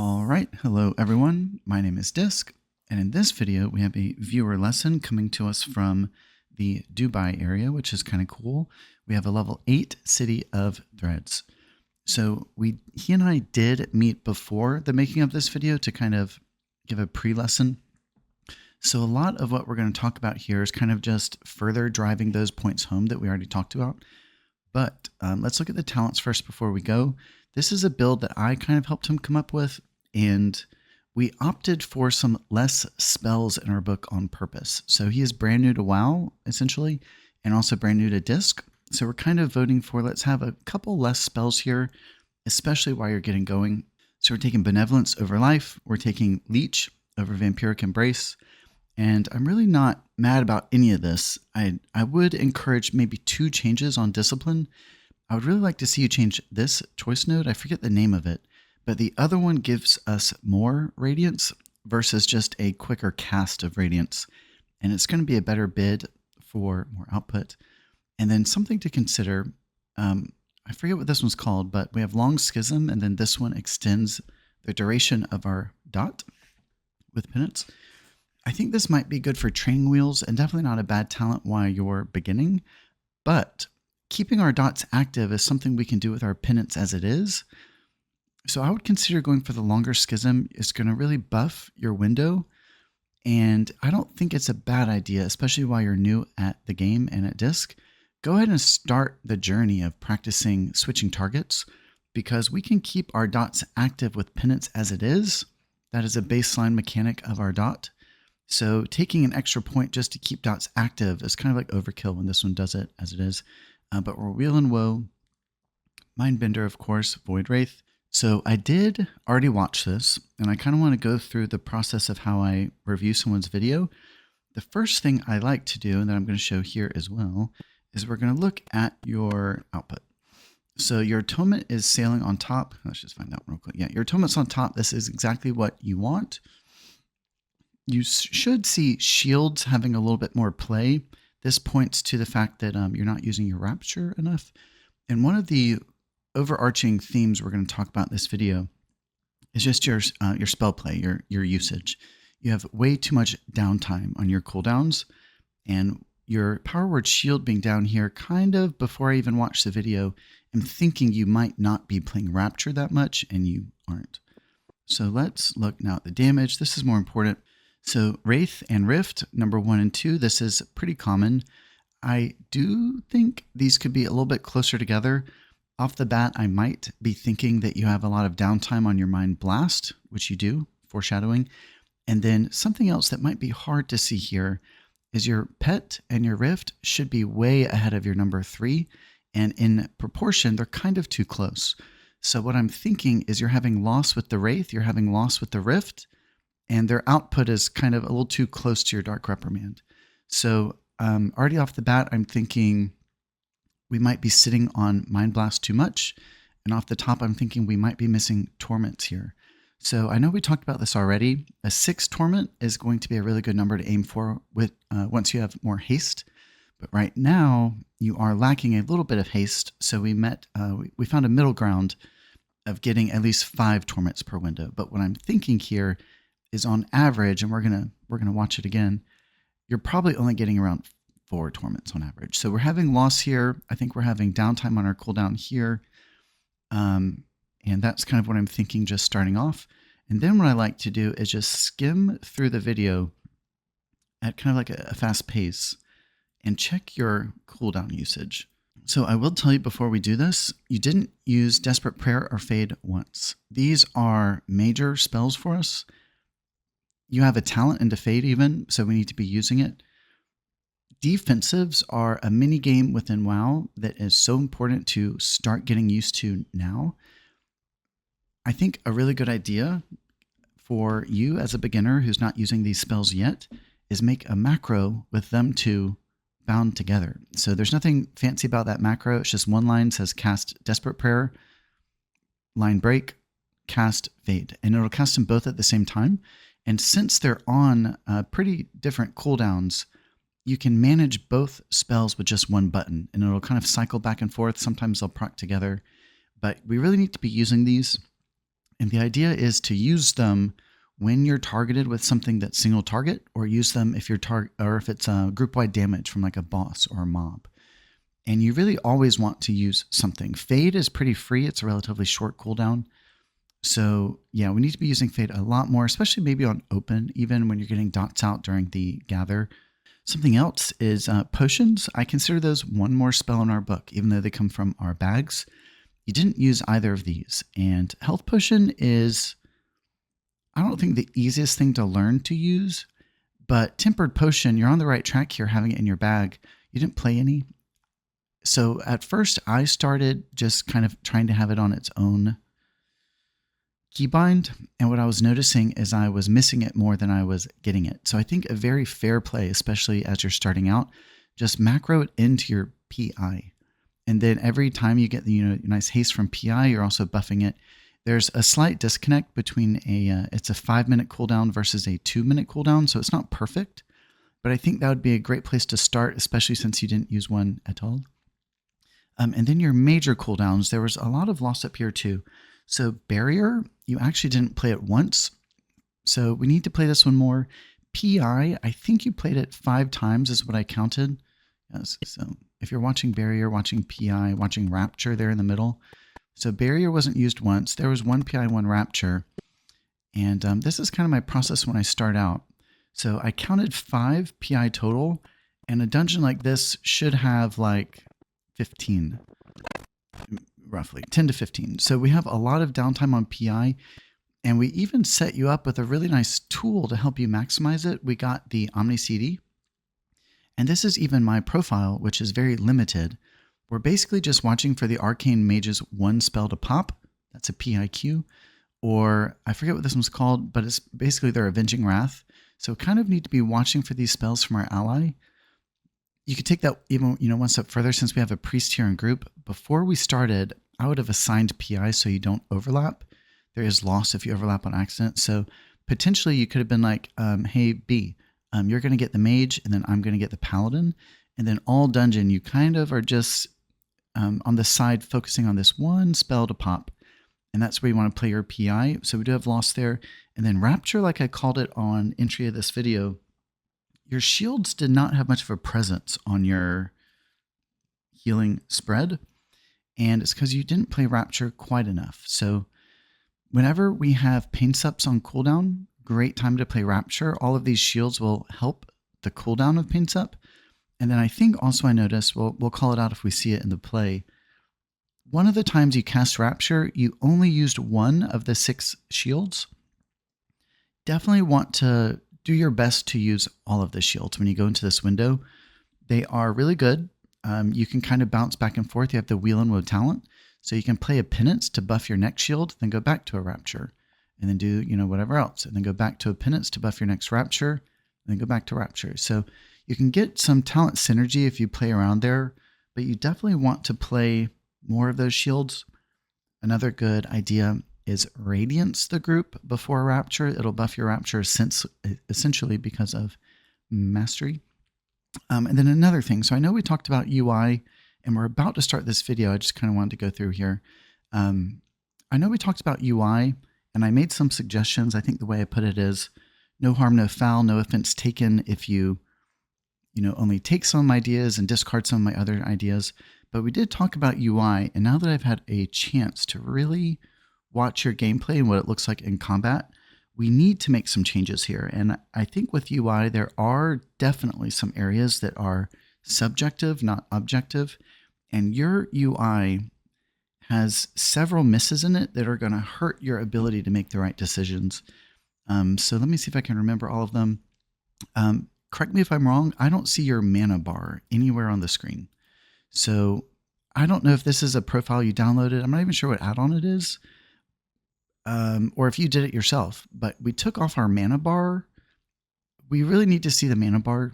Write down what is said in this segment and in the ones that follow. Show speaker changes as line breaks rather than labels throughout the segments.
All right, hello everyone. My name is Disk, and in this video we have a viewer lesson coming to us from the Dubai area, which is kind of cool. We have a level 8 city of threads. So he and I did meet before the making of this video to kind of give a pre-lesson. So a lot of what we're going to talk about here is kind of just further driving those points home that we already talked about. But let's look at the talents first before we go. This is a build that I kind of helped him come up with, and we opted for some less spells in our book on purpose. So he is brand new to WoW, essentially, and also brand new to Disc. So we're kind of voting for let's have a couple less spells here, especially while you're getting going. So we're taking Benevolence over Life. We're taking Leech over Vampiric Embrace. And I'm really not mad about any of this. I would encourage maybe 2 changes on Discipline. I would really like to see you change this choice node. I forget the name of it, but the other one gives us more Radiance versus just a quicker cast of Radiance. And it's going to be a better bid for more output. And then something to consider, I forget what this one's called, but we have Long Schism, and then this one extends the duration of our dot with Penance. I think this might be good for training wheels and definitely not a bad talent while you're beginning, but keeping our dots active is something we can do with our penance as it is. So I would consider going for the Longer Schism. It's going to really buff your window, and I don't think it's a bad idea, especially while you're new at the game and at Disc. Go ahead and start the journey of practicing switching targets, because we can keep our dots active with penance as it is. That is a baseline mechanic of our dot. So taking an extra point just to keep dots active is kind of like overkill when this one does it as it is. But we're Wheel and Woe, Mindbender, of course, Void Wraith. So I did already watch this, and I kind of want to go through the process of how I review someone's video. The first thing I like to do, and that I'm going to show here as well, is we're going to look at your output. So your atonement is sailing on top. Let's just find out real quick. Yeah, your atonement's on top. This is exactly what you want. You should see shields having a little bit more play. This points to the fact that you're not using your Rapture enough. And one of the overarching themes we're going to talk about in this video is just your spell play, your usage. You have way too much downtime on your cooldowns, and your power word shield being down here kind of before I even watched the video, I'm thinking you might not be playing Rapture that much, and you aren't. So let's look now at the damage. This is more important. So Wraith and Rift, number 1 and 2, this is pretty common. I do think these could be a little bit closer together. Off the bat, I might be thinking that you have a lot of downtime on your Mind Blast, which you do, foreshadowing. And then something else that might be hard to see here is your Pet and your Rift should be way ahead of your number 3. And in proportion, they're kind of too close. So what I'm thinking is you're having loss with the Wraith, you're having loss with the Rift, and their output is kind of a little too close to your Dark Reprimand. So already off the bat, I'm thinking we might be sitting on Mind Blast too much. And off the top, I'm thinking we might be missing Torments here. So I know we talked about this already. A 6 Torment is going to be a really good number to aim for with once you have more haste. But right now, you are lacking a little bit of haste. So we found a middle ground of getting at least 5 Torments per window. But what I'm thinking here is on average, and we're gonna watch it again, you're probably only getting around 4 Torments on average. So we're having loss here. I think we're having downtime on our cooldown here. And that's kind of what I'm thinking just starting off. And then what I like to do is just skim through the video at kind of like a fast pace and check your cooldown usage. So I will tell you before we do this, you didn't use Desperate Prayer or Fade once. These are major spells for us. You have a talent into Fade even, so we need to be using it. Defensives are a mini game within WoW that is so important to start getting used to now. I think a really good idea for you as a beginner who's not using these spells yet is make a macro with them two bound together. So there's nothing fancy about that macro. It's just one line says cast Desperate Prayer, line break, cast Fade, and it'll cast them both at the same time. And since they're on pretty different cooldowns, you can manage both spells with just one button, and it'll kind of cycle back and forth. Sometimes they'll proc together, but we really need to be using these. And the idea is to use them when you're targeted with something that's single target, or use them if you're if it's a group-wide damage from like a boss or a mob. And you really always want to use something. Fade is pretty free. It's a relatively short cooldown. So yeah, we need to be using Fade a lot more, especially maybe on open, even when you're getting dots out during the gather. Something else is potions. I consider those one more spell in our book, even though they come from our bags. You didn't use either of these. And health potion is, I don't think, the easiest thing to learn to use, but tempered potion, you're on the right track here having it in your bag. You didn't play any. So at first I started just kind of trying to have it on its own keybind. And what I was noticing is I was missing it more than I was getting it. So I think a very fair play, especially as you're starting out, just macro it into your PI. And then every time you get the nice haste from PI, you're also buffing it. There's a slight disconnect between it's a 5-minute cooldown versus a 2-minute cooldown. So it's not perfect, but I think that would be a great place to start, especially since you didn't use one at all. And then your major cooldowns, there was a lot of loss up here too. So barrier, you actually didn't play it once. So we need to play this one more. PI, I think you played it 5 times is what I counted. Yes. So if you're watching barrier, watching PI, watching rapture there in the middle. So barrier wasn't used once. There was 1 PI, 1 rapture. And this is kind of my process when I start out. So I counted 5 PI total, and a dungeon like this should have like 15, roughly 10 to 15. So we have a lot of downtime on PI, and we even set you up with a really nice tool to help you maximize it. We got the Omni CD, and this is even my profile, which is very limited. We're basically just watching for the Arcane Mage's 1 spell to pop. That's a PIQ, or I forget what this one's called, but it's basically their Avenging Wrath. So kind of need to be watching for these spells from our ally. You could take that even one step further, since we have a priest here in group. Before we started, I would have assigned PI so you don't overlap. There is loss if you overlap on accident. So potentially you could have been like, hey, B, you're going to get the mage, and then I'm going to get the paladin. And then all dungeon, you kind of are just on the side focusing on this 1 spell to pop. And that's where you want to play your PI. So we do have loss there. And then rapture, like I called it on entry of this video, your shields did not have much of a presence on your healing spread. And it's because you didn't play rapture quite enough. So whenever we have pain sups on cooldown, great time to play rapture. All of these shields will help the cooldown of pain sup. And then I think also I noticed, we'll call it out if we see it in the play. One of the times you cast rapture, you only used 1 of the 6 shields. Definitely want to do your best to use all of the shields when you go into this window. They are really good. You can kind of bounce back and forth. You have the wheel and woe talent. So you can play a penance to buff your next shield, then go back to a rapture, and then do, whatever else. And then go back to a penance to buff your next rapture, and then go back to rapture. So you can get some talent synergy if you play around there, but you definitely want to play more of those shields. Another good idea is radiance the group before rapture. It'll buff your rapture essentially because of mastery. And then another thing. So I know we talked about UI, and we're about to start this video. I just kind of wanted to go through here. I know we talked about UI, and I made some suggestions. I think the way I put it is no harm, no foul, no offense taken if you only take some ideas and discard some of my other ideas. But we did talk about UI, and now that I've had a chance to really watch your gameplay and what it looks like in combat, we need to make some changes here. And I think with UI, there are definitely some areas that are subjective, not objective. And your UI has several misses in it that are going to hurt your ability to make the right decisions. So let me see if I can remember all of them. Correct me if I'm wrong. I don't see your mana bar anywhere on the screen. So I don't know if this is a profile you downloaded. I'm not even sure what add-on it is. Or if you did it yourself, but we took off our mana bar. We really need to see the mana bar.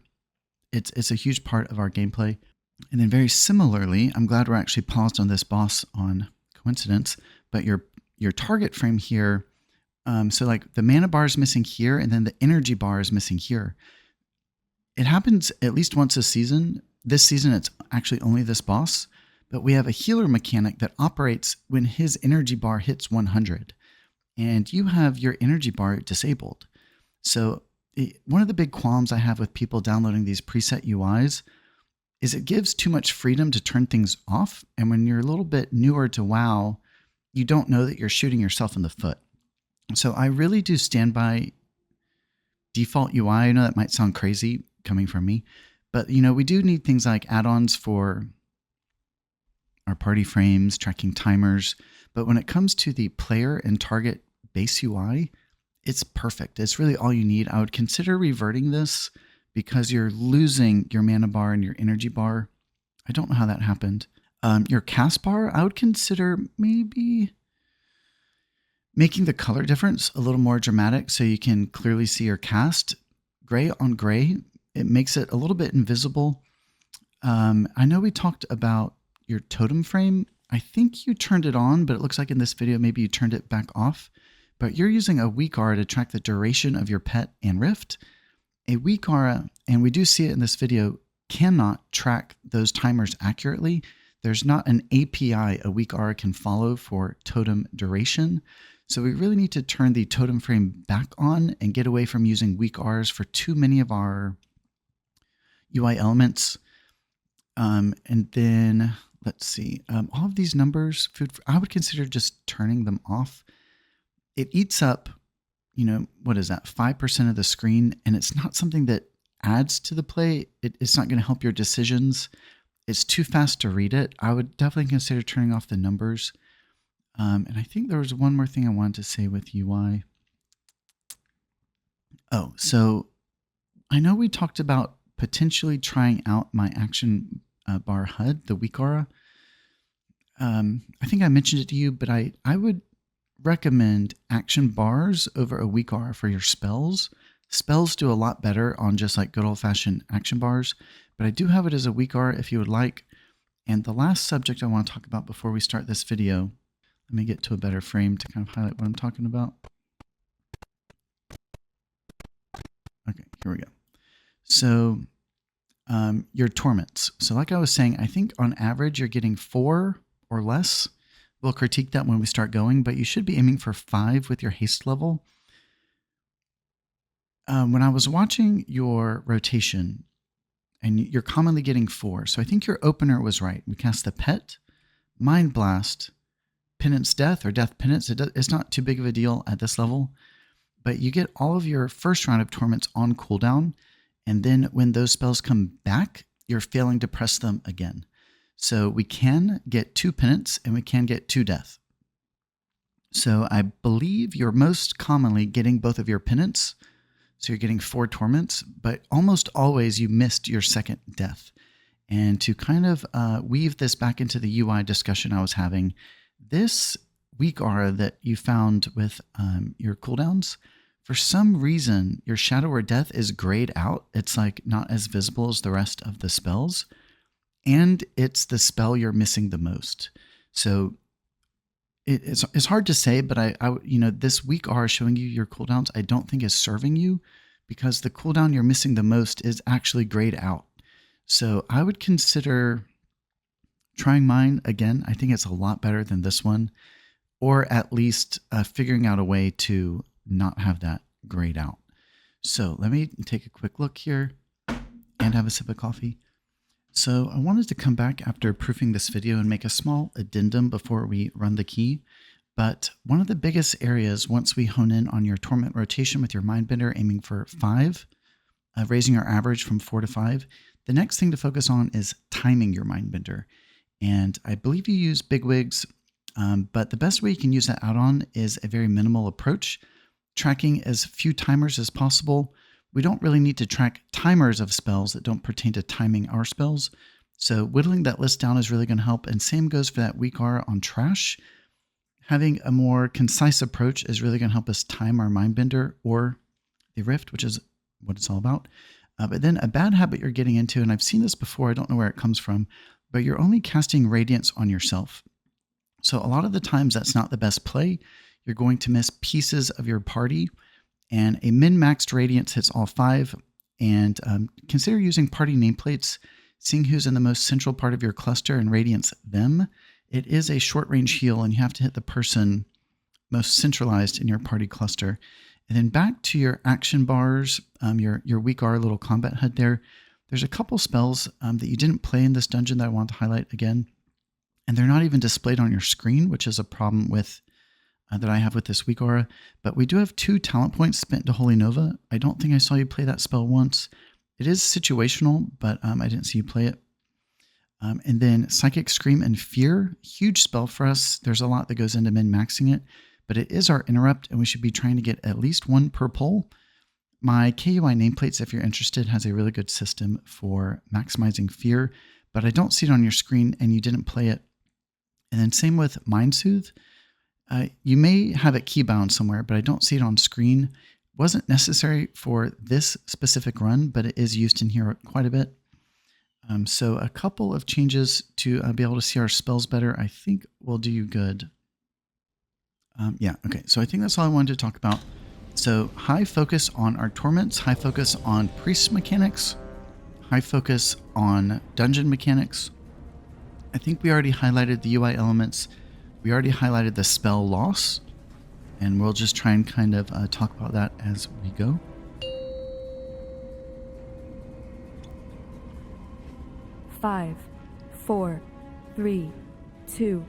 It's a huge part of our gameplay. And then very similarly, I'm glad we're actually paused on this boss on coincidence, but your target frame here, so like the mana bar is missing here, and then the energy bar is missing here. It happens at least once a season. This season, it's actually only this boss, but we have a healer mechanic that operates when his energy bar hits 100. and you have your energy bar disabled. So one of the big qualms I have with people downloading these preset UIs is it gives too much freedom to turn things off. And when you're a little bit newer to WoW, you don't know that you're shooting yourself in the foot. So I really do stand by default UI. I know that might sound crazy coming from me, but we do need things like add-ons for our party frames, tracking timers. But when it comes to the player and target base UI, it's perfect. It's really all you need. I would consider reverting this because you're losing your mana bar and your energy bar. I don't know how that happened. Your cast bar, I would consider maybe making the color difference a little more dramatic so you can clearly see your cast. Gray on gray, it makes it a little bit invisible. I know we talked about your totem frame. I think you turned it on, but it looks like in this video maybe you turned it back off. But you're using a weak aura to track the duration of your pet and rift. A weak aura, and we do see it in this video, cannot track those timers accurately. There's not an API a weak aura can follow for totem duration. So we really need to turn the totem frame back on and get away from using weak auras for too many of our UI elements. And then let's see, all of these numbers, I would consider just turning them off. It eats up, what is that, 5% of the screen, and it's not something that adds to the play. It's not going to help your decisions. It's too fast to read it. I would definitely consider turning off the numbers. And I think there was one more thing I wanted to say with UI. Oh, so I know we talked about potentially trying out my action bar HUD, the weak aura. I think I mentioned it to you, but I would recommend action bars over a weak aura for your spells. Spells do a lot better on just like good old-fashioned action bars, but I do have it as a weak aura if you would like. And the last subject I want to talk about before we start this video, let me get to a better frame to kind of highlight what I'm talking about. Okay, here we go. So your torments. So like I was saying, I think on average you're getting 4 or less. We'll critique that when we start going, but you should be aiming for 5 with your haste level. When I was watching your rotation, and you're commonly getting 4, so I think your opener was right. We cast the Pet, Mind Blast, Penance Death, or Death Penance. It's not too big of a deal at this level, but you get all of your first round of torments on cooldown, and then when those spells come back, you're failing to press them again. So we can get 2 penance and we can get 2 death. So I believe you're most commonly getting both of your penance. So you're getting 4 torments, but almost always you missed your second death. And to kind of weave this back into the UI discussion I was having, this weak aura that you found with your cooldowns, for some reason, your Shadow or Death is grayed out. It's like not as visible as the rest of the spells. And it's the spell you're missing the most. So it's hard to say, but I this weak aura showing you your cooldowns, I don't think is serving you because the cooldown you're missing the most is actually grayed out. So I would consider trying mine again. I think it's a lot better than this one, or at least figuring out a way to not have that grayed out. So let me take a quick look here and have a sip of coffee. So I wanted to come back after proofing this video and make a small addendum before we run the key. But one of the biggest areas once we hone in on your torment rotation with your Mindbender aiming for 5, raising our average from 4 to 5, the next thing to focus on is timing your Mindbender. And I believe you use bigwigs, but the best way you can use that add-on is a very minimal approach, tracking as few timers as possible. We don't really need to track timers of spells that don't pertain to timing our spells. So whittling that list down is really going to help. And same goes for that weak aura on trash. Having a more concise approach is really going to help us time our Mindbender or the Rift, which is what it's all about. But then a bad habit you're getting into, and I've seen this before, I don't know where it comes from, but you're only casting Radiance on yourself. So a lot of the times that's not the best play. You're going to miss pieces of your party. And a min-maxed Radiance hits all 5. And consider using party nameplates, seeing who's in the most central part of your cluster and Radiance them. It is a short-range heal, and you have to hit the person most centralized in your party cluster. And then back to your action bars, your weak R little combat HUD there. There's a couple spells that you didn't play in this dungeon that I want to highlight again. And they're not even displayed on your screen, which is a problem with that I have with this weak aura. But we do have 2 talent points spent to Holy Nova. I don't think I saw you play that spell once. It is situational, but I didn't see you play it. And then Psychic Scream and Fear, huge spell for us. There's a lot that goes into min-maxing it, but it is our interrupt, and we should be trying to get at least 1 per pull. My KUI nameplates, if you're interested, has a really good system for maximizing fear, but I don't see it on your screen, and you didn't play it. And then same with Mind Soothe. You may have it keybound somewhere, but I don't see it on screen. Wasn't necessary for this specific run, but it is used in here quite a bit. So a couple of changes to be able to see our spells better, I think will do you good. Yeah, okay, so I think that's all I wanted to talk about. So high focus on our torments, high focus on priest mechanics, high focus on dungeon mechanics. I think we already highlighted the UI elements. We already highlighted the spell loss, and we'll just try and kind of talk about that as we go.
Five, 4, 3, 2,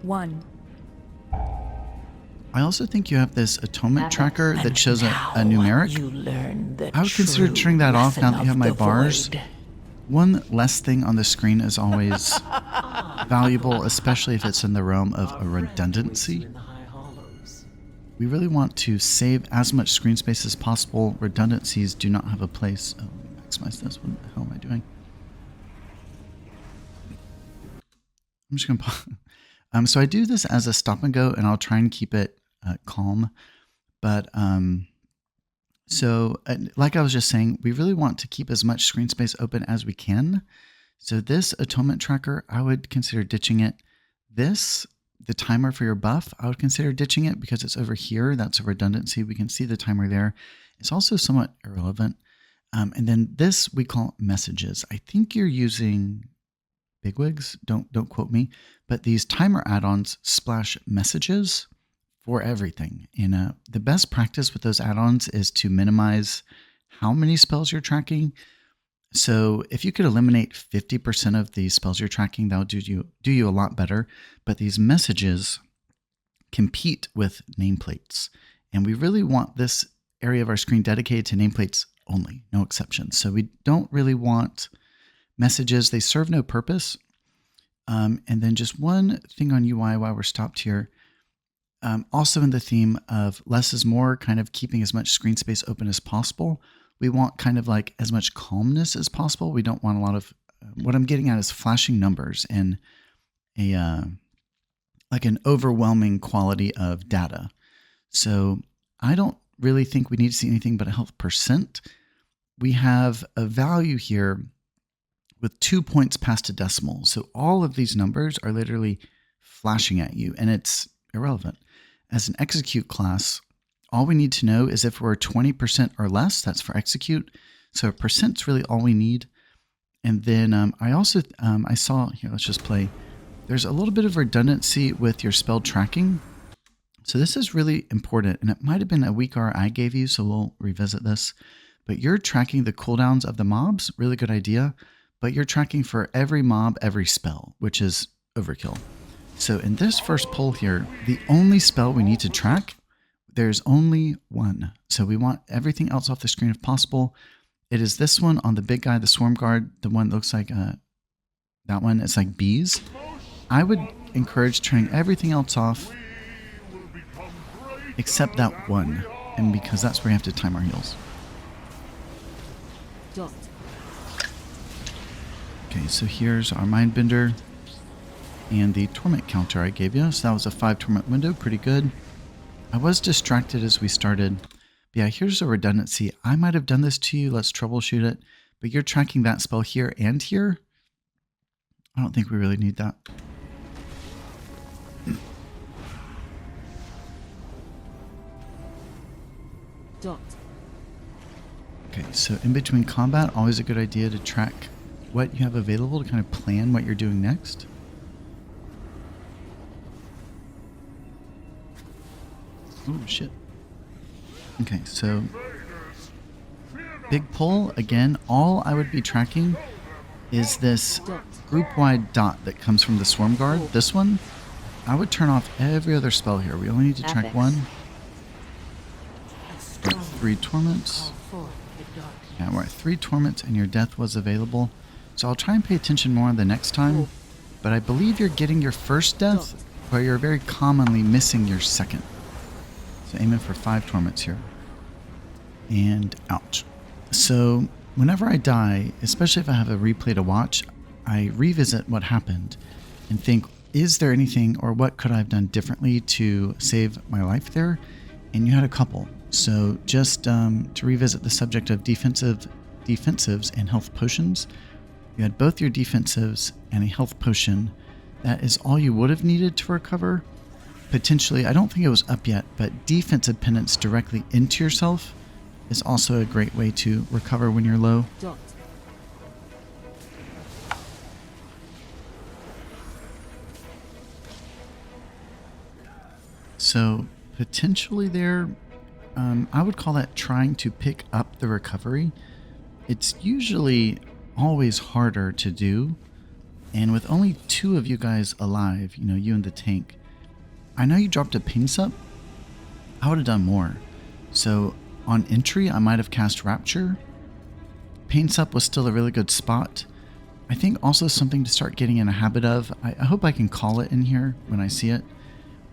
1.
I also think you have this atonement tracker that shows a numeric. I would consider turning that off now that you have my bars. One less thing on the screen is always valuable, especially if it's in the realm of a redundancy. We really want to save as much screen space as possible. Redundancies do not have a place. Oh, let me maximize this. What the hell am I doing? I'm just going to so I do this as a stop and go, and I'll try and keep it calm. But like I was just saying, we really want to keep as much screen space open as we can. So this atonement tracker, I would consider ditching it. The timer for your buff, I would consider ditching it because it's over here. That's a redundancy. We can see the timer there. It's also somewhat irrelevant. And then this we call messages. I think you're using bigwigs. Don't quote me. But these timer add-ons splash messages for everything. And the best practice with those add-ons is to minimize how many spells you're tracking. So if you could eliminate 50% of the spells you're tracking, that would do you a lot better. But these messages compete with nameplates. And we really want this area of our screen dedicated to nameplates only, no exceptions. So we don't really want messages. They serve no purpose. And then just one thing on UI while we're stopped here. Also in the theme of less is more, kind of keeping as much screen space open as possible. We want kind of like as much calmness as possible. We don't want a lot of, what I'm getting at is flashing numbers and like an overwhelming quality of data. So I don't really think we need to see anything but a health percent. We have a value here with 2 points past a decimal. So all of these numbers are literally flashing at you, and it's irrelevant. As an execute class, all we need to know is if we're 20% or less, that's for execute. So a percent's really all we need. And then I also, I saw, here, let's just play. There's a little bit of redundancy with your spell tracking. So this is really important, and it might have been a weak R I gave you, so we'll revisit this. But you're tracking the cooldowns of the mobs, really good idea. But you're tracking for every mob, every spell, which is overkill. So in this first pull here, the only spell we need to track, there's only one. So we want everything else off the screen if possible. It is this one on the big guy, the Swarm Guard, the one that looks like that one. It's like bees. I would encourage turning everything else off except that one, and because that's where you have to time our heals. Okay, so here's our Mindbender and the Torment counter I gave you. So that was a 5 Torment window, pretty good. I was distracted as we started. But yeah, here's a redundancy. I might have done this to you. Let's troubleshoot it. But you're tracking that spell here and here. I don't think we really need that. Okay, so in between combat, always a good idea to track what you have available to kind of plan what you're doing next. Oh, shit. Okay, so big pull. Again, all I would be tracking is this group-wide dot that comes from the Swarm Guard. This one, I would turn off every other spell here. We only need to track one. We're at 3 torments. Yeah, we're at 3 torments and your death was available. So I'll try and pay attention more the next time. But I believe you're getting your first death, but you're very commonly missing your second. So aiming for 5 torments here. And ouch. So whenever I die, especially if I have a replay to watch, I revisit what happened and think, is there anything or what could I have done differently to save my life there? And you had a couple. So just to revisit the subject of defensives and health potions, you had both your defensives and a health potion. That is all you would have needed to recover. Potentially, I don't think it was up yet, but defensive penance directly into yourself is also a great way to recover when you're low. So potentially there, I would call that trying to pick up the recovery. It's usually always harder to do. And with only 2 of you guys alive, you know, you and the tank, I know you dropped a pain sup. I would have done more. So on entry, I might have cast Rapture. Pain sup was still a really good spot. I think also something to start getting in a habit of. I hope I can call it in here when I see it.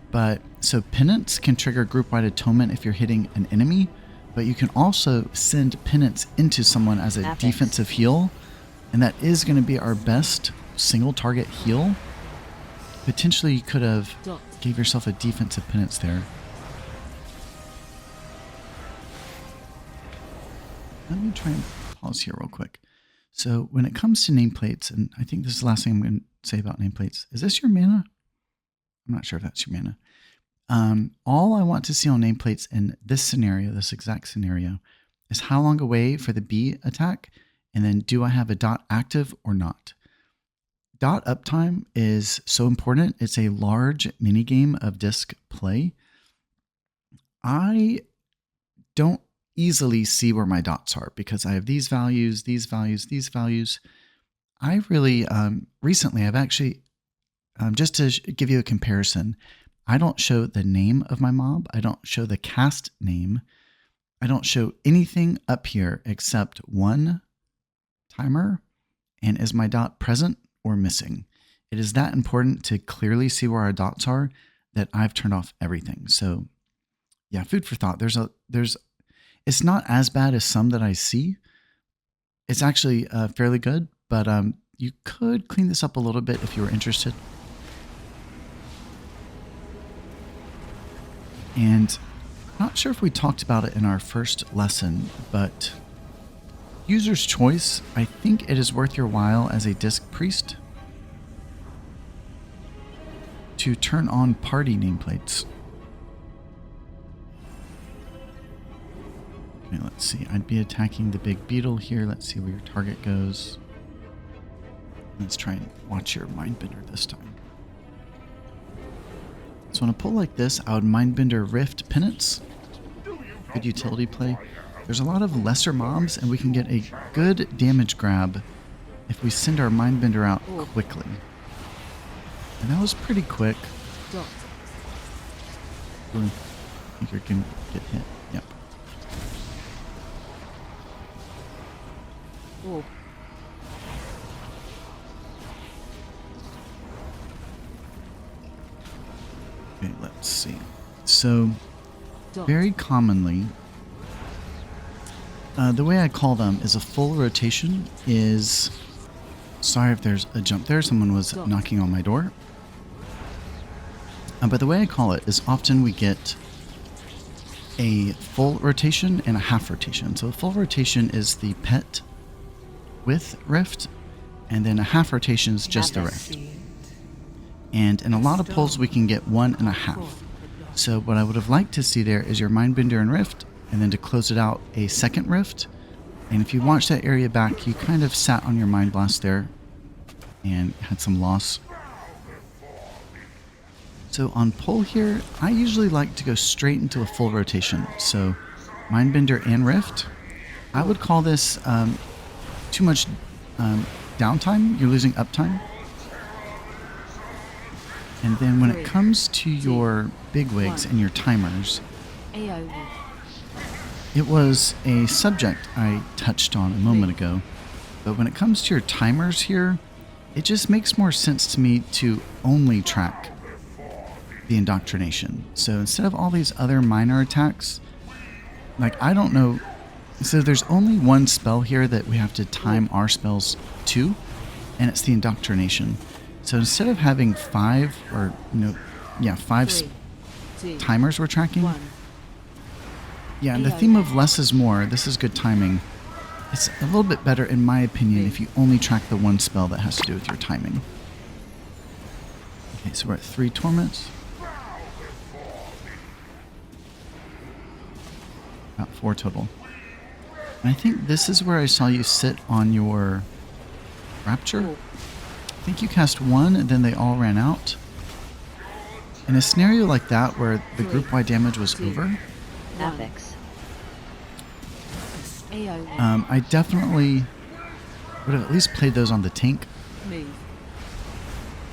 But so penance can trigger group-wide atonement if you're hitting an enemy, but you can also send penance into someone as a defensive heal, and that is going to be our best single target heal. Potentially you could have gave yourself a defensive penance there. Let me try and pause here real quick. So when it comes to nameplates, and I think this is the last thing I'm going to say about nameplates. Is this your mana? I'm not sure if that's your mana. All I want to see on nameplates in this scenario, this exact scenario, is how long away for the B attack, and then do I have a dot active or not? Dot uptime is so important. It's a large minigame of disc play. I don't easily see where my dots are because I have these values, these values, these values. I really, recently, I've actually, just to give you a comparison, I don't show the name of my mob. I don't show the cast name. I don't show anything up here except one timer and is my dot present or missing. It is that important to clearly see where our dots are that I've turned off everything. So yeah, food for thought. It's not as bad as some that I see. It's actually fairly good, but you could clean this up a little bit if you were interested. And I'm not sure if we talked about it in our first lesson, but user's choice, I think it is worth your while as a disc priest to turn on party nameplates. Okay, let's see. I'd be attacking the big beetle here. Let's see where your target goes. Let's try and watch your Mindbender this time. So on a pull like this, I would Mindbender Rift Penance. Good utility play. There's a lot of lesser mobs, and we can get a good damage grab if we send our Mindbender out quickly. And that was pretty quick. I think you're going to get hit. Yep. Okay, let's see. So, very commonly, the way I call them is a full rotation is... Sorry if there's a jump there. Someone was knocking on my door. But the way I call it is often we get a full rotation and a half rotation. So a full rotation is the pet with Rift, and then a half rotation is just the Rift. And in a lot of pulls, we can get 1.5. So what I would have liked to see there is your Mindbender and Rift, and then to close it out, a second Rift. And if you watch that area back, you kind of sat on your Mind Blast there and had some loss. So on pull here, I usually like to go straight into a full rotation. So Mindbender and Rift. I would call this too much downtime. You're losing uptime. And then when it comes to your bigwigs and your timers, it was a subject I touched on a moment ago. But when it comes to your timers here, it just makes more sense to me to only track the indoctrination. So instead of all these other minor attacks, like I don't know, so there's only one spell here that we have to time our spells to, and it's the indoctrination. So instead of having 5 or, five timers we're tracking, and the theme of less is more, this is good timing. It's a little bit better, in my opinion, if you only track the one spell that has to do with your timing. Okay, so we're at 3 torments. About 4 total. And I think this is where I saw you sit on your Rapture. I think you cast 1 and then they all ran out. In a scenario like that where the group-wide damage was over, I definitely would have at least played those on the tank.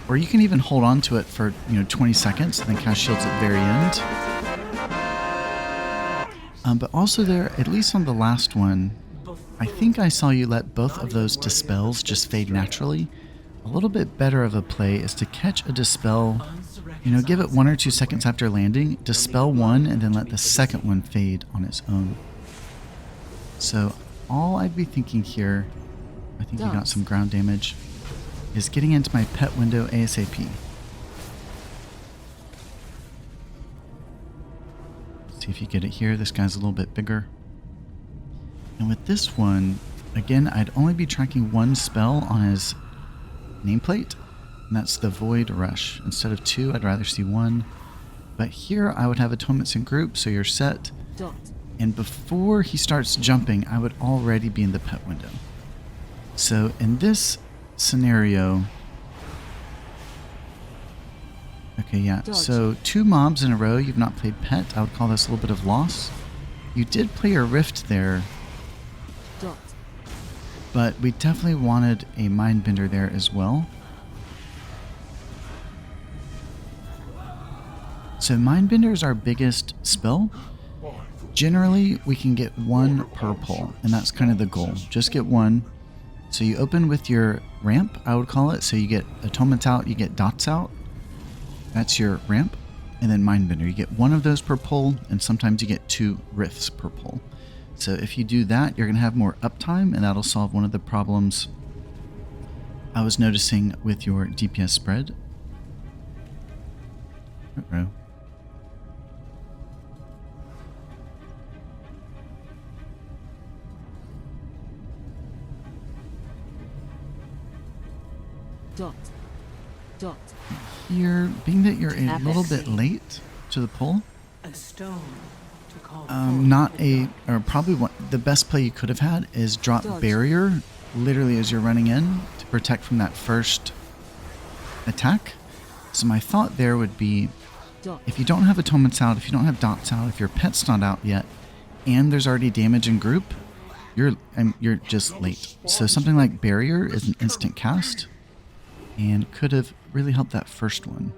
Or you can even hold on to it for 20 seconds and then cast shields at the very end. But also there, at least on the last one, I think I saw you let both of those dispels just fade naturally. A little bit better of a play is to catch a dispel, give it 1 or 2 seconds after landing, dispel one, and then let the second one fade on its own. So all I'd be thinking here, I think you got some ground damage, is getting into my pet window ASAP. See if you get it here. This guy's a little bit bigger. And with this one, again, I'd only be tracking 1 spell on his nameplate, and that's the Void Rush. Instead of 2, I'd rather see 1. But here I would have atonements in group, so you're set. And before he starts jumping, I would already be in the pet window. So in this scenario, okay, yeah, so 2 mobs in a row, you've not played pet. I would call this a little bit of loss. You did play your Rift there, but we definitely wanted a Mindbender there as well. So Mindbender is our biggest spell. Generally, we can get 1 per pull, and that's kind of the goal. Just get 1. So you open with your ramp, I would call it. So you get atonements out, you get dots out. That's your ramp. And then Mindbender. You get 1 of those per pull, and sometimes you get 2 rifts per pull. So if you do that, you're going to have more uptime, and that'll solve one of the problems I was noticing with your DPS spread. Uh-oh. Here, being that you're a little bit late to the pull, the best play you could have had is drop barrier literally as you're running in to protect from that first attack. So my thought there would be, if you don't have atonements out, if you don't have dots out, if your pet's not out yet, and there's already damage in group, you're just late. So something like barrier is an instant cast, and could have really helped that first one.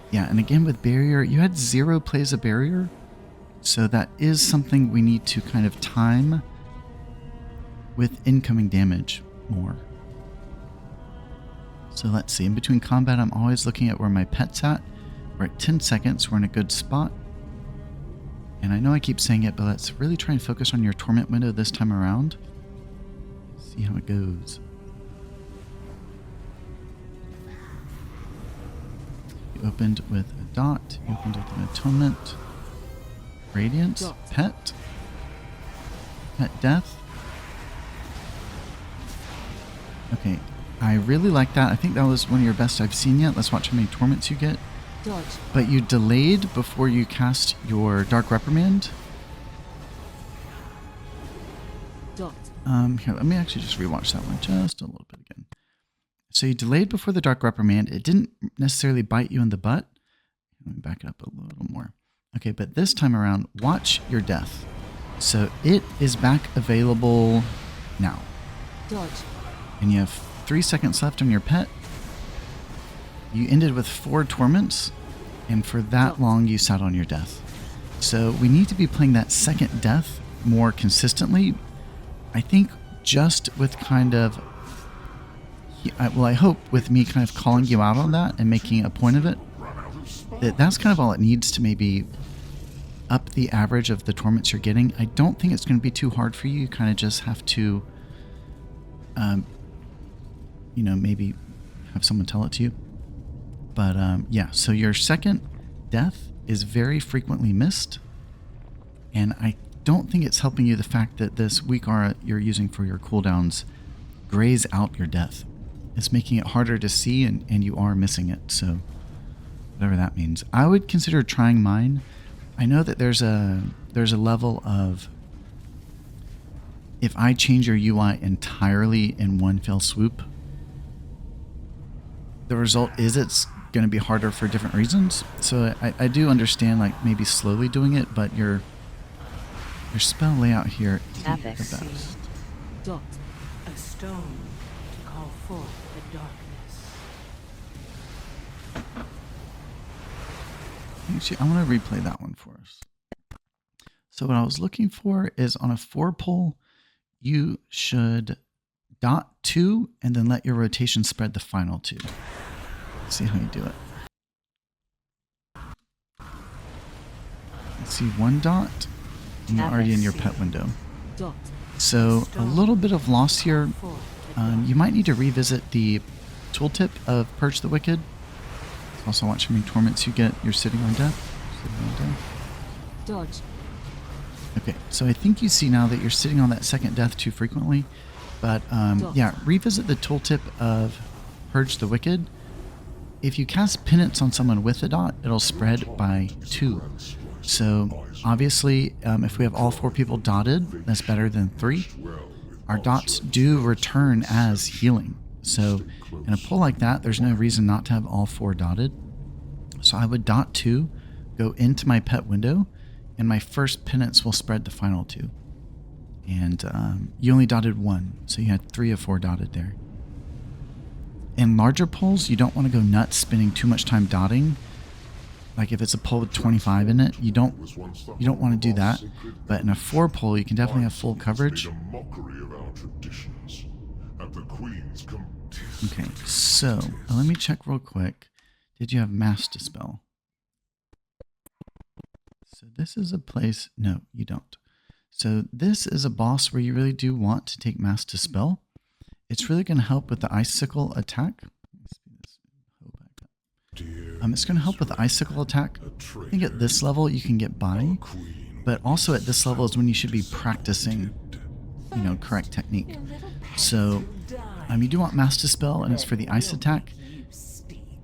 Yeah, and again with barrier, you had 0 plays of barrier, so that is something we need to kind of time with incoming damage more. So let's see, in between combat, I'm always looking at where my pet's at. We're at 10 seconds, we're in a good spot. And I know I keep saying it, but let's really try and focus on your torment window this time around. See how it goes. You opened with a dot, you opened with an atonement. Radiance, pet death. Okay, I really like that. I think that was one of your best I've seen yet. Let's watch how many torments you get. But you delayed before you cast your Dark Reprimand. Here, let me actually just rewatch that one just a little bit again. So you delayed before the Dark Reprimand. It didn't necessarily bite you in the butt. Let me back it up a little more. Okay, but this time around, watch your death. So it is back available now.
Dodge.
And you have 3 seconds left on your pet. You ended with 4 torments, and for that long you sat on your death. So we need to be playing that second death more consistently. I think just with kind of, well, I hope with me kind of calling you out on that and making a point of it, that's kind of all it needs to maybe up the average of the torments you're getting. I don't think it's going to be too hard for you. You kind of just have to, maybe have someone tell it to you. But yeah, so your second death is very frequently missed. And I don't think it's helping you the fact that this weak aura you're using for your cooldowns grays out your death. It's making it harder to see, and you are missing it. So whatever that means. I would consider trying mine. I know that there's a level of, if I change your UI entirely in one fell swoop, the result is it's going to be harder for different reasons. So I do understand like maybe slowly doing it, but your spell layout here isn't the best.
Dot a stone to call forth the darkness.
Actually, I want to replay that one for us. So what I was looking for is on a 4 pull, you should dot 2 and then let your rotation spread the final 2. Let's see how you do it. Let's see, 1 dot, and you're already in your pet window. So a little bit of loss here. You might need to revisit the tooltip of Purge the Wicked. Also watch how many torments you get. You're sitting on death.
Dodge.
Okay, so I think you see now that you're sitting on that second death too frequently. But yeah, revisit the tooltip of Purge the Wicked. If you cast Penance on someone with a dot, it'll spread by 2. So obviously, if we have all 4 people dotted, that's better than 3. Our dots do return as healing. So in a pull like that, there's no reason not to have all 4 dotted. So I would dot 2, go into my pet window, and my first penance will spread the final 2. And you only dotted 1, so you had 3 of 4 dotted there. In larger pulls, you don't want to go nuts spending too much time dotting. Like if it's a pull with 25 in it, you don't want to do that. But in a 4 pull, you can definitely have full coverage. Okay, so let me check real quick. Did you have Mass Dispel? So this is a place, no, you don't. So this is a boss where you really do want to take Mass Dispel. It's really going to help with the Icicle attack. It's going to help with the Icicle attack. I think at this level you can get by, but also at this level is when you should be practicing, correct technique. So you do want Mass Dispel, and it's for the ice attack.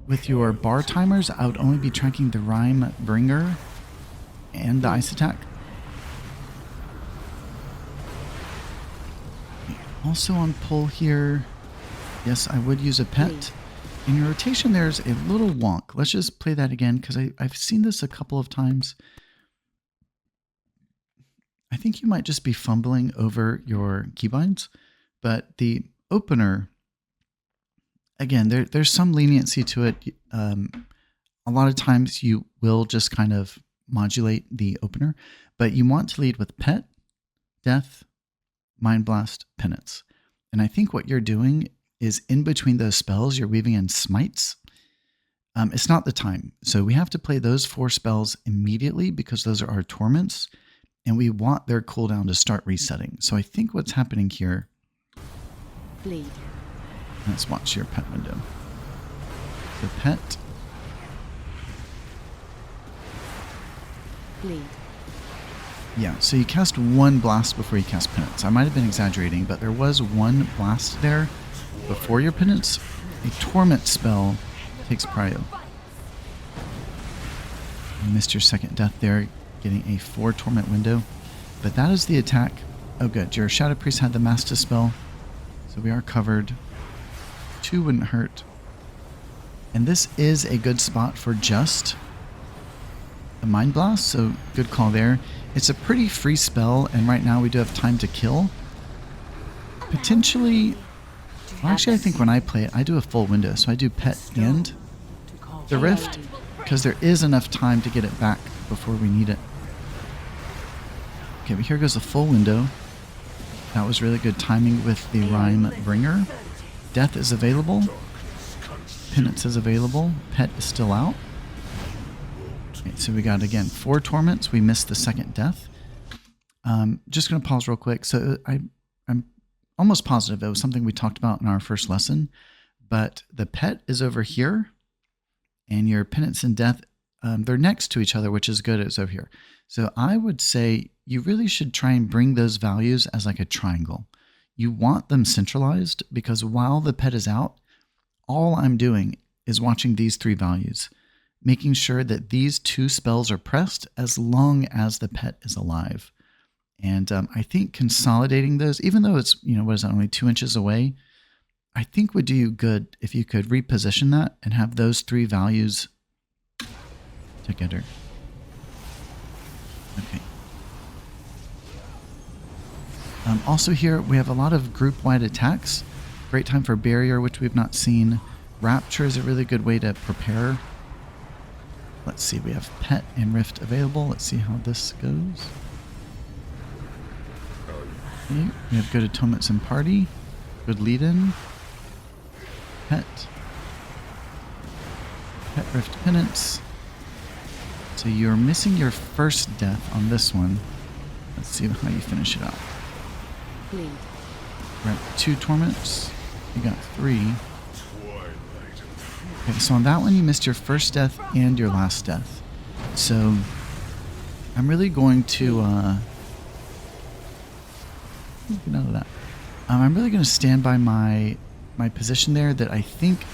With your bar timers, I would only be tracking the Rhyme Bringer and the ice attack. Also on pull here, yes, I would use a pet. In your rotation, there's a little wonk. Let's just play that again, because I've seen this a couple of times. I think you might just be fumbling over your keybinds, but the opener, again, there's some leniency to it. A lot of times you will just kind of modulate the opener, but you want to lead with Pet, Death, Mind Blast, Penance. And I think what you're doing is in between those spells, you're weaving in Smites. It's not the time. So we have to play those 4 spells immediately because those are our torments, and we want their cooldown to start resetting. So I think what's happening here...
Bleed.
Let's watch your pet window. The pet...
Bleed.
Yeah, so you cast 1 blast before you cast Penance. I might have been exaggerating, but there was 1 blast there before your Penance. A Torment spell takes prio. You missed your second death there, getting a 4 Torment window. But that is the attack. Oh good, your Shadow Priest had the Mass Dispel, so we are covered. 2 wouldn't hurt. And this is a good spot for just a Mind Blast, so good call there. It's a pretty free spell, and right now we do have time to kill. Potentially, well, actually I think when I play it, I do a full window, so I do Pet and the Rift, because there is enough time to get it back before we need it. Okay, but here goes a full window. That was really good timing with the Rhyme Bringer. Death is available. Penance is available. Pet is still out. Okay, so we got, again, 4 torments. We missed the second death. Just going to pause real quick. So I'm almost positive it was something we talked about in our first lesson, but the pet is over here, and your penance and death, they're next to each other, which is good. It's over here. So I would say you really should try and bring those values as like a triangle. You want them centralized, because while the pet is out, all I'm doing is watching these 3 values, making sure that these 2 spells are pressed as long as the pet is alive. And I think consolidating those, even though it's, what is that, only 2 inches away, I think would do you good if you could reposition that and have those 3 values together. Okay. Also here, we have a lot of group-wide attacks. Great time for Barrier, which we've not seen. Rapture is a really good way to prepare. Let's see, we have Pet and Rift available. Let's see how this goes. Okay, we have good Atonements and Party. Good lead-in. Pet. Pet, Rift, Penance. So you're missing your first death on this one. Let's see how you finish it out.
Bleed.
We're at 2 torments. You got 3. Okay, so on that one you missed your first death and your last death. So I'm really going to get out of that. I'm really going to stand by my position there that I think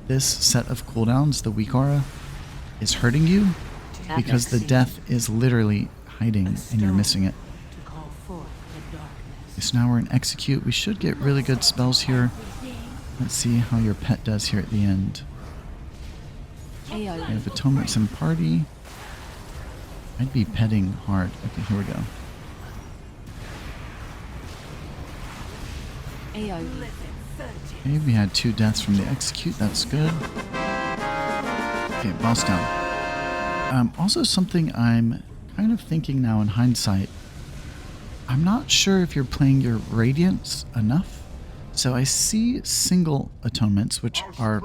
this set of cooldowns, the weak aura, is hurting you, because the death is literally hiding and you're missing it. Okay, so now we're in Execute. We should get really good spells here. Let's see how your pet does here at the end. We have Atonements and Party. I'd be petting hard. Okay, here we go. Okay, we had 2 deaths from the Execute. That's good. Okay, boss down. Also something I'm kind of thinking now in hindsight. I'm not sure if you're playing your Radiance enough. So I see single atonements, which are,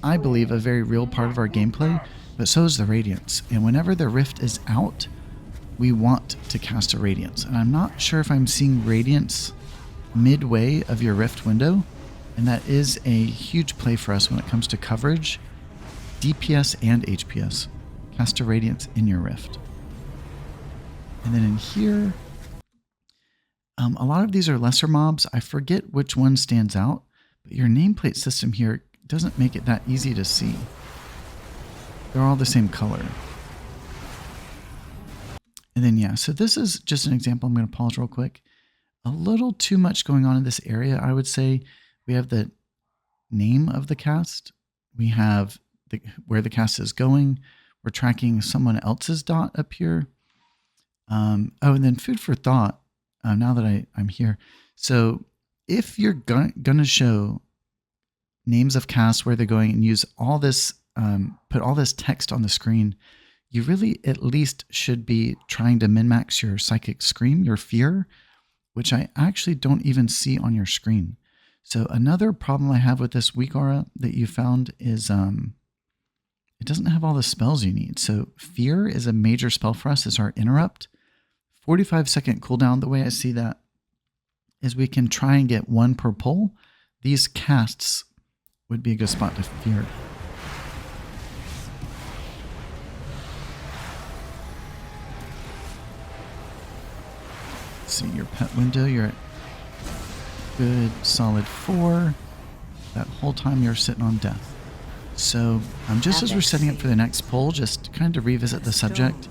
I believe, a very real part of our gameplay, but so is the Radiance. And whenever the Rift is out, we want to cast a Radiance. And I'm not sure if I'm seeing Radiance midway of your Rift window, and that is a huge play for us when it comes to coverage, DPS and HPS. Cast a Radiance in your Rift. And then in here, a lot of these are lesser mobs. I forget which one stands out, but your nameplate system here doesn't make it that easy to see. They're all the same color. And then, yeah, so this is just an example. I'm going to pause real quick. A little too much going on in this area, I would say. We have the name of the cast. We have where the cast is going. We're tracking someone else's dot up here. Oh, and then food for thought. Now that I'm here. So if you're going to show names of casts, where they're going, and use all this, put all this text on the screen, you really at least should be trying to min-max your Psychic Scream, your fear, which I actually don't even see on your screen. So another problem I have with this weak aura that you found is it doesn't have all the spells you need. So fear is a major spell for us. It's our interrupt. 45-second cooldown, the way I see that is we can try and get 1 per pull. These casts would be a good spot to fear. Let's see, your pet window, you're at good solid 4. That whole time you're sitting on death. So just as we're setting up for the next pull, just kind of revisit the subject.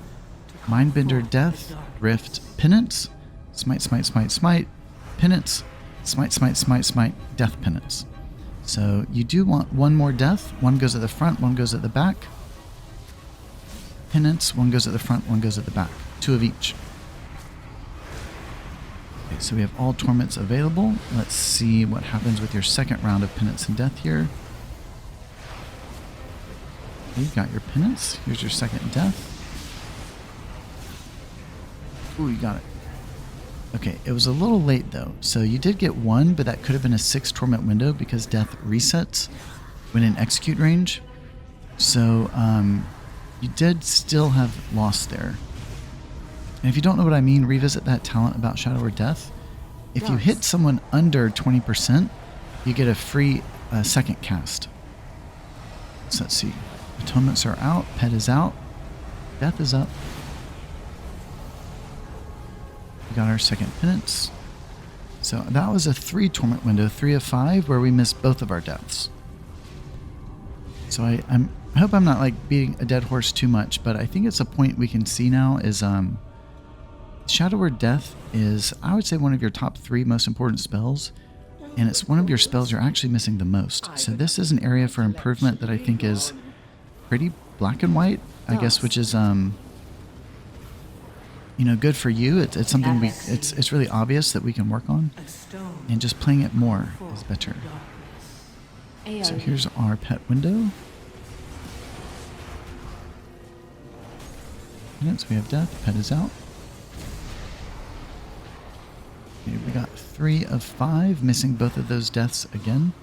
Mindbender, Death, Rift, Penance, Smite, Smite, Smite, Smite, Penance, Smite, Smite, Smite, Smite, Death, Penance. So you do want 1 more death. 1 goes at the front, 1 goes at the back. penance. One goes at the front, one goes at the back. 2 of each. Okay, so we have all torments available. Let's see what happens with your second round of penance and death here. Okay, you got your penance. Here's your second death. Ooh, you got it. Okay, it was a little late though. So you did get 1, but that could have been a 6 torment window because death resets when in execute range. So you did still have lost there. And if you don't know what I mean, revisit that talent about Shadow or Death. If you hit someone under 20%, you get a free second cast. So let's see. Atonements are out. Pet is out. Death is up. We got our second penance. So that was a 3 torment window, 3 of 5, where we missed both of our deaths. So I hope I'm not like beating a dead horse too much, but I think it's a point we can see now is Shadow or Death is, I would say, one of your top 3 most important spells, and it's one of your spells you're actually missing the most. So this is an area for improvement that I think is pretty black and white, I guess, which is you know, good for you. It's something it's really obvious that we can work on, and just playing it more is better. So here's our pet window. So we have death. Pet is out. Okay, we got 3 of 5, missing both of those deaths again.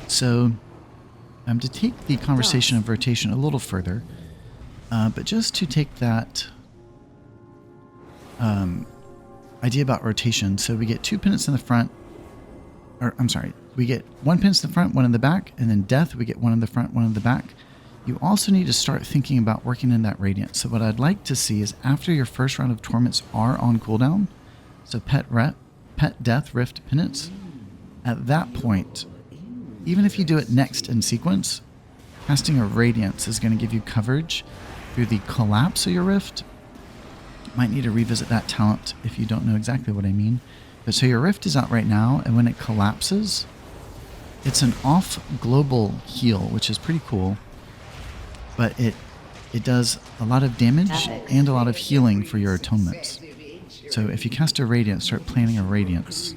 So to take the conversation of rotation a little further, but just to take that idea about rotation. So we get 2 penance in the front, or I'm sorry, we get 1 penance in the front, 1 in the back, and then death, we get 1 in the front, 1 in the back. You also need to start thinking about working in that radiance. So what I'd like to see is after your first round of torments are on cooldown, so pet, death, rift, penance, at that point, even if you do it next in sequence, casting a radiance is going to give you coverage through the collapse of your rift. You might need to revisit that talent if you don't know exactly what I mean. But so your rift is out right now, and when it collapses, it's an off global heal, which is pretty cool. But it does a lot of damage and a lot of healing for your atonements. So if you cast a radiance, start planning a radiance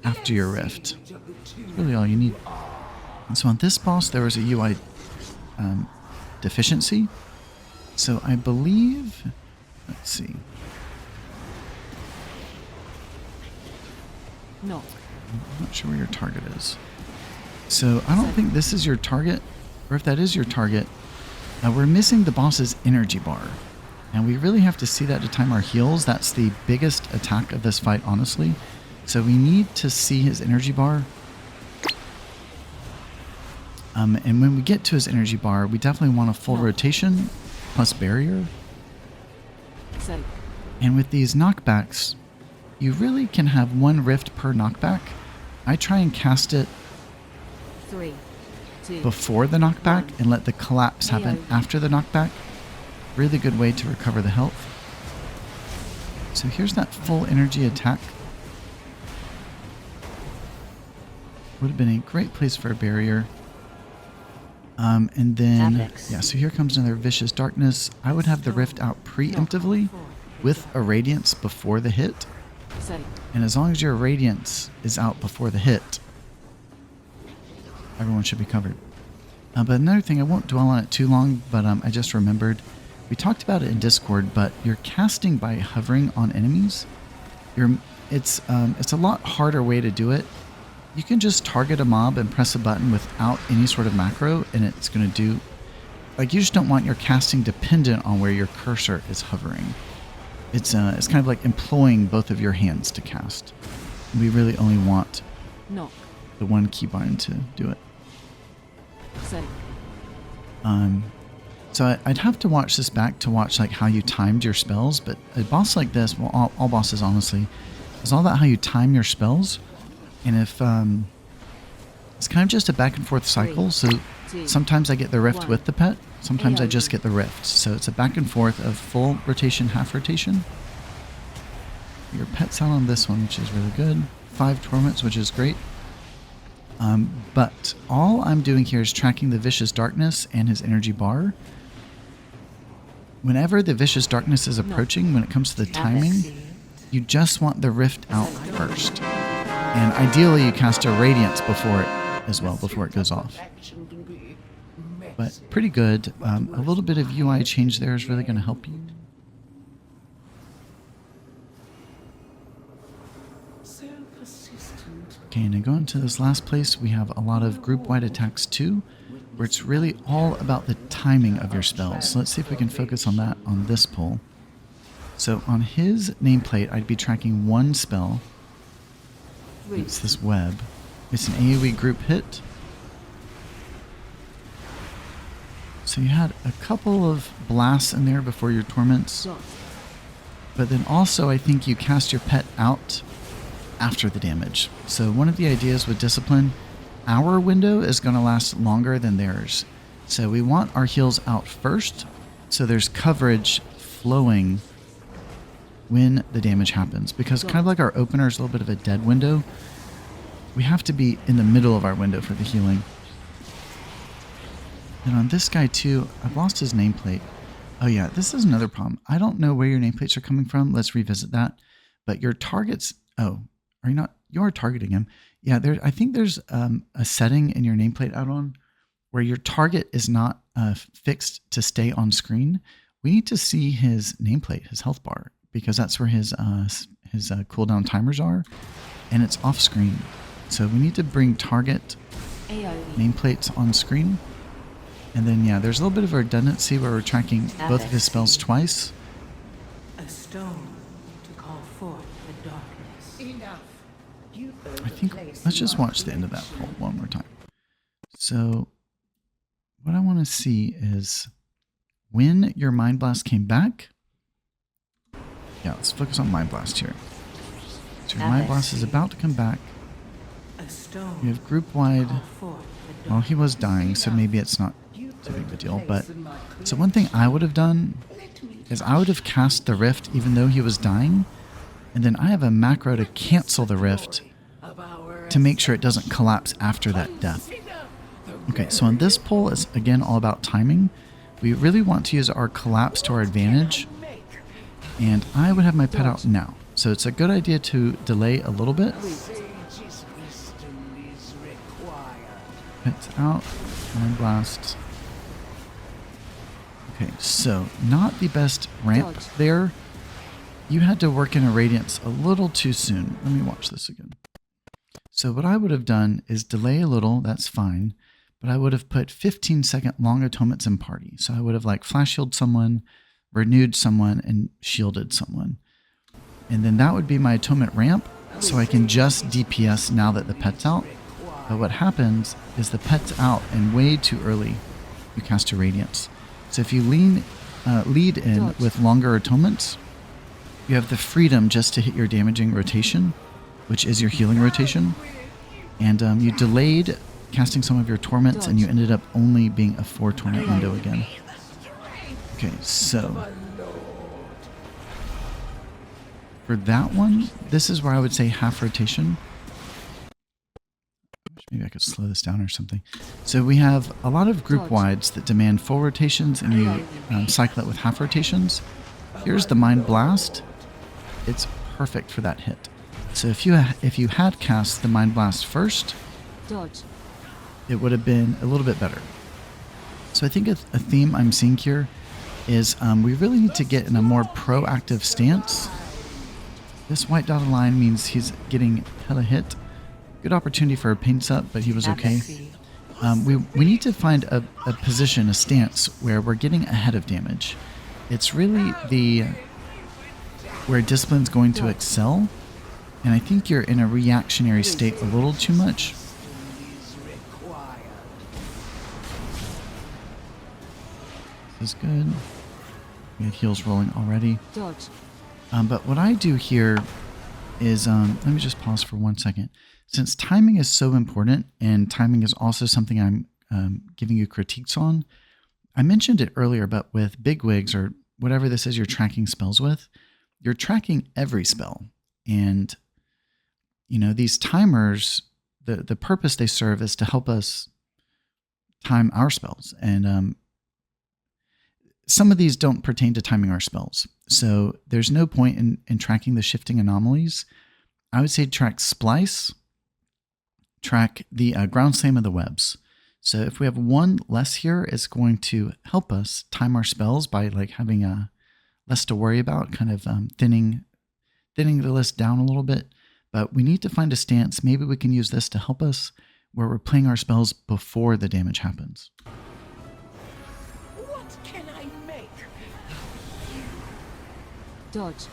after your rift. That's really all you need. And so on this boss, there was a UI deficiency. So I believe, let's see.
No.
I'm not sure where your target is. So I don't think this is your target, or if that is your target, we're missing the boss's energy bar. And we really have to see that to time our heals. That's the biggest attack of this fight, honestly. So we need to see his energy bar. And when we get to his energy bar, we definitely want a full rotation plus barrier. And with these knockbacks, you really can have 1 rift per knockback. I try and cast it
3, 2,
before the knockback and let the collapse happen after the knockback. Really good way to recover the health. So here's that full energy attack. Would have been a great place for a barrier. And then, yeah, so here comes another Vicious Darkness. I would have the rift out preemptively with a radiance before the hit. And as long as your radiance is out before the hit, everyone should be covered. But another thing, I won't dwell on it too long, but I just remembered, we talked about it in Discord, but you're casting by hovering on enemies. It's a lot harder way to do it. You can just target a mob and press a button without any sort of macro, and it's going to do, like, you just don't want your casting dependent on where your cursor is hovering. It's kind of like employing both of your hands to cast. We really only want the 1 keybind to do it. So I'd have to watch this back to watch like how you timed your spells, but a boss like this, well, all bosses honestly, is all about how you time your spells. And if it's kind of just a back and forth cycle, so sometimes I get the rift with the pet, sometimes I just get the rift. So it's a back and forth of full rotation, half rotation. Your pet's out on this one, which is really good. 5 torments, which is great. But all I'm doing here is tracking the Vicious Darkness and his energy bar. whenever the vicious darkness is approaching, when it comes to the timing, you just want the rift out first. And ideally you cast a radiance before it as well, before it goes off. But pretty good. A little bit of UI change there is really going to help you. Okay, and then going to this last place, we have a lot of group-wide attacks too, where it's really all about the timing of your spells. So let's see if we can focus on that on this pull. So on his nameplate, I'd be tracking one spell. It's this web. It's an AoE group hit. So you had a couple of blasts in there before your torments. But then also I think you cast your pet out after the damage. So one of the ideas with Discipline, our window is going to last longer than theirs. So we want our heals out first, so there's coverage flowing when the damage happens. Because kind of like our opener is a little bit of a dead window, we have to be in the middle of our window for the healing. And on this guy too, I've lost his nameplate. Oh yeah, this is another problem. I don't know where your nameplates are coming from. Let's revisit that. But your targets, oh, are you not? You are targeting him. Yeah, I think there's a setting in your nameplate add-on where your target is not fixed to stay on screen. We need to see his nameplate, his health bar, because that's where his cooldown timers are, and it's off screen. So we need to bring target nameplates on screen. And then, yeah, there's a little bit of a redundancy where we're tracking both of his spells twice.
A stone to call forth the darkness. Enough.
I think, let's just watch the end of that poll one more time. So what I want to see is when your Mind Blast came back. Yeah, let's focus on Mind Blast here. So your Mind Blast is about to come back. You have group wide. Well, he was dying, so maybe it's not too big of a deal. But so one thing I would have done is I would have cast the rift even though he was dying, and then I have a macro to cancel the rift to make sure it doesn't collapse after that death. Okay, so on this pull, it's again all about timing. We really want to use our collapse to our advantage, and I would have my pet out now. So it's a good idea to delay a little bit. Pet's out, Mind Blast. Okay, so not the best ramp there. You had to work in a radiance a little too soon. Let me watch this again. So what I would have done is delay a little, that's fine, but I would have put 15-second long atonements in party. So I would have like flash healed someone, renewed someone, and shielded someone. And then that would be my atonement ramp, so I can just DPS now that the pet's out. But what happens is the pet's out and way too early you cast a radiance. So if you lead in with longer atonements, you have the freedom just to hit your damaging rotation, which is your healing rotation. And you delayed casting some of your torments, and you ended up only being a 4 torment window again. Okay, so for that one, this is where I would say half rotation. Maybe I could slow this down or something. So we have a lot of group wides that demand full rotations, and you cycle it with half rotations. Here's the Mind Blast. It's perfect for that hit. So if you had cast the Mind Blast first, it would have been a little bit better. So I think a theme I'm seeing here is we really need to get in a more proactive stance. This white dotted line means he's getting hella hit. Good opportunity for a paints up, but he was okay. We need to find a position, a stance, where we're getting ahead of damage. It's really where Discipline's going to excel, and I think you're in a reactionary state a little too much. This is good. We had heals rolling already. But what I do here is, let me just pause for 1 second. Since timing is so important, and timing is also something I'm giving you critiques on, I mentioned it earlier, but with bigwigs or whatever this is you're tracking spells with, you're tracking every spell. And, you know, these timers, the purpose they serve is to help us time our spells. And some of these don't pertain to timing our spells. So there's no point in tracking the shifting anomalies. I would say track Splice, track the ground slam of the webs. So if we have one less here, it's going to help us time our spells by like having less to worry about, kind of thinning the list down a little bit. But we need to find a stance. Maybe we can use this to help us where we're playing our spells before the damage happens.
What can I make?
Dodge.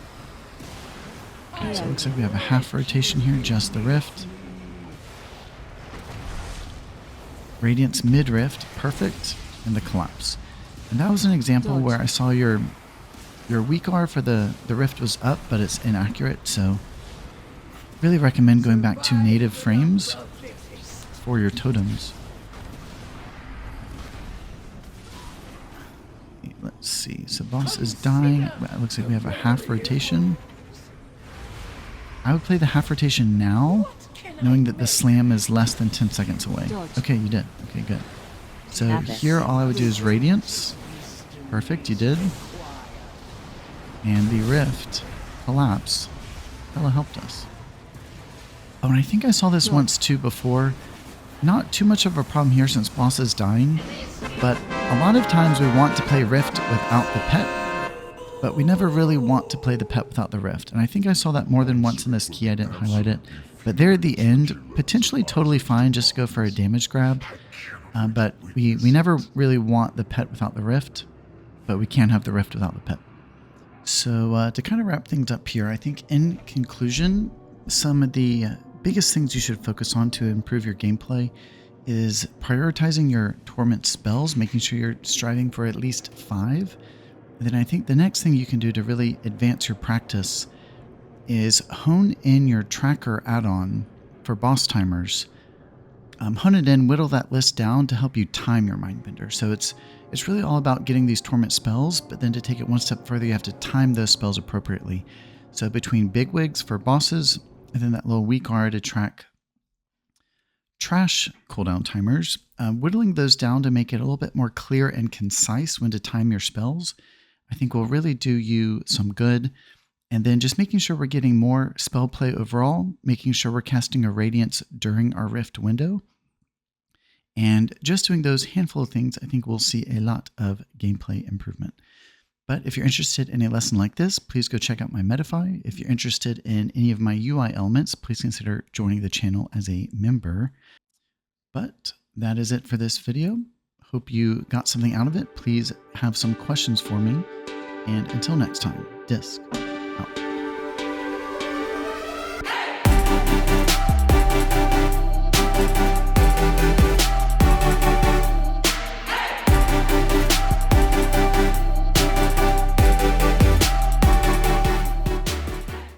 Okay, so it looks like we have a half rotation here, just the rift. Radiance mid-rift, perfect, and the collapse. And that was an example where I saw your weak R for the rift was up, but it's inaccurate, so really recommend going back to native frames for your totems. Let's see, so boss is dying. It looks like we have a half rotation. I would play the half rotation now, knowing that the slam is less than 10 seconds away. Okay, you did. Okay, good. So here all I would do is Radiance. Perfect, you did. And the Rift Collapse hella helped us. Oh, and I think I saw this once too before. Not too much of a problem here since boss is dying, but a lot of times we want to play Rift without the pet, but we never really want to play the pet without the Rift. And I think I saw that more than once in this key. I didn't highlight it. But there at the end, potentially totally fine just to go for a damage grab. But we never really want the pet without the Rift, but we can have the Rift without the pet. So to kind of wrap things up here, I think in conclusion, some of the biggest things you should focus on to improve your gameplay is prioritizing your torment spells, making sure you're striving for at least 5. And then I think the next thing you can do to really advance your practice is hone in your tracker add-on for boss timers. Hone it in, whittle that list down to help you time your Mindbender. So it's really all about getting these torment spells, but then to take it one step further, you have to time those spells appropriately. So between bigwigs for bosses, and then that little weak R to track trash cooldown timers, whittling those down to make it a little bit more clear and concise when to time your spells, I think will really do you some good. And then just making sure we're getting more spell play overall, making sure we're casting a Radiance during our Rift window. And just doing those handful of things, I think we'll see a lot of gameplay improvement. But if you're interested in a lesson like this, please go check out my Medify. If you're interested in any of my UI elements, please consider joining the channel as a member. But that is it for this video. Hope you got something out of it. Please have some questions for me. And until next time, Disc out.